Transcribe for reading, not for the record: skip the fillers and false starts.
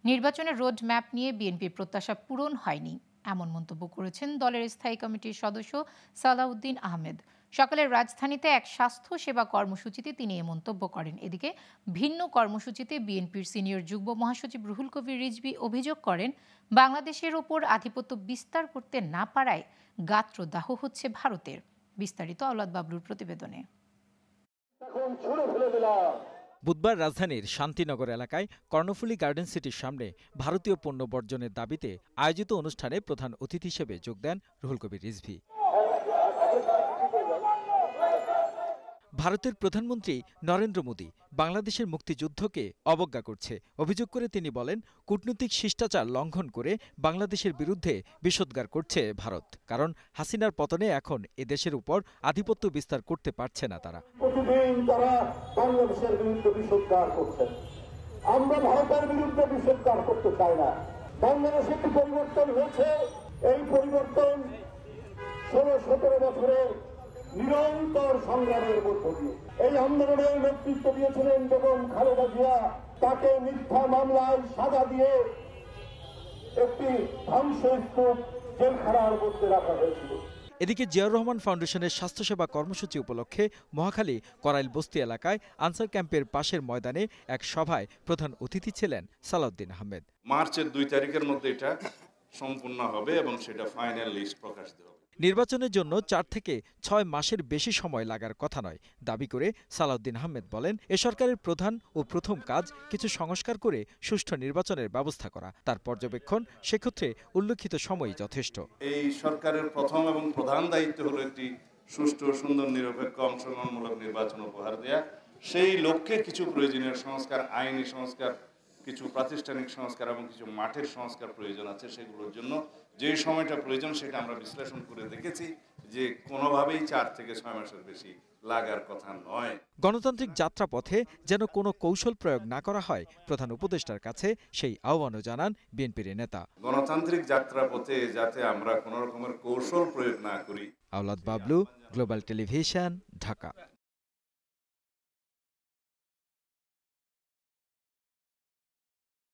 নির্বাচনের road map নিয়ে বিএনপির প্রত্যাশা পূরণ হয়নি এমন মন্তব্য করেছেন দলের স্থায়ী কমিটির সদস্য সালাউদ্দিন আহমেদ। সকালে রাজধানীতে এক স্বাস্থ্য সেবা কর্মসূচিতে তিনি এ মন্তব্য করেন। এদিকে ভিন্ন কর্মসূচিতে বিএনপির সিনিয়র যুগ্ম মহাসচিব রুহুল কবির রিজভী অভিযোগ করেন, বাংলাদেশের ওপর আধিপত্য বিস্তার করতে না পারায় গাত্রদাহ হচ্ছে ভারতের। বিস্তারিত আওলাদ বাবলুর প্রতিবেদনে। বুধবার রাজধানীর শান্তিনগর এলাকায় কর্ণফুলী গার্ডেন সিটির সামনে ভারতীয় পণ্য বর্জনের দাবিতে আয়োজিত অনুষ্ঠানে প্রধান অতিথি হিসেবে যোগ দেন রুহুল কবির রিজভী। ভারতের প্রধানমন্ত্রী নরেন্দ্র মোদী বাংলাদেশের মুক্তিযুদ্ধকে অবজ্ঞা করছে অভিযোগ করে তিনি বলেন, কূটনৈতিক শিষ্টাচার লঙ্ঘন করে বাংলাদেশের বিরুদ্ধে বিষোদ্গার করছে ভারত। কারণ হাসিনার পতনে এখন এদেশের উপর আধিপত্য বিস্তার করতে পারছে না তারা। প্রতিদিন তারা বাংলাদেশের বিরুদ্ধে বিষোদ্গার করছেন। আমরা ভারতের বিরুদ্ধে বিষোদ্গার করতে চাই না। বাংলাদেশে একটি পরিবর্তন হয়েছে। এই পরিবর্তন 16-17 বছরের নিরন্তর সংগ্রামের মধ্য দিয়ে। এই আন্দোলনের নেতৃত্ব দিয়েছিলেন বেগম খালেদা জিয়া। তাকে মিথ্যা মামলায় সাজা দিয়ে একটি ধ্বংসস্তূপ জেলখানার মধ্যে রাখা হয়েছিল। এদিকে জিয়াউর রহমান ফাউন্ডেশনের স্বাস্থ্যসেবা কর্মসূচি উপলক্ষে মহাখালী করাইল বস্তি এলাকায় আনসার ক্যাম্পের পাশের ময়দানে এক সভায় প্রধান অতিথি ছিলেন সালাউদ্দিন আহমেদ। মার্চের 2 তারিখের মধ্যে এটা সম্পূর্ণ হবে এবং সেটা ফাইনাল লিস্ট প্রকাশ দেওয়া হবে। নির্বাচনের জন্য 4 থেকে 6 মাসের বেশি সময় লাগার কথা নয় দাবি করে সালাউদ্দিন আহমেদ বলেন, এ সরকারের প্রধান ও প্রথম কাজ কিছু সংস্কার করে সুষ্ঠু নির্বাচনের ব্যবস্থা করা। তার পর্যবেক্ষণ, সেক্ষেত্রে উল্লেখিত সময়ই যথেষ্ট। এই সরকারের প্রথম এবং প্রধান দায়িত্ব হলো একটি সুষ্ঠু, সুন্দর, নিরপেক্ষ, অংশগ্রহণমূলক নির্বাচন উপহার দেয়া। সেই লক্ষ্যে কিছু প্রয়োজনীয় সংস্কার, আইনি সংস্কার, কিছু প্রাতিষ্ঠানিক সংস্কার এবং কিছু মাঠের সংস্কার প্রয়োজন আছে। সেগুলোর জন্য যে সময়টা প্রয়োজন সেটা আমরা বিশ্লেষণ করে দেখেছি যে কোনোভাবেই 4 থেকে 6 মাসের বেশি লাগার কথা নয়। গণতান্ত্রিক যাত্রাপথে যেন কোনো কৌশল প্রয়োগ না করা হয়, প্রধান উপদেষ্টার কাছে সেই আহ্বানও জানান বিএনপির নেতা। গণতান্ত্রিক যাত্রাপথে যাতে আমরা কোনো রকমের কৌশল প্রয়োগ না করি। আওলাদ বাবলু, গ্লোবাল টেলিভিশন, ঢাকা।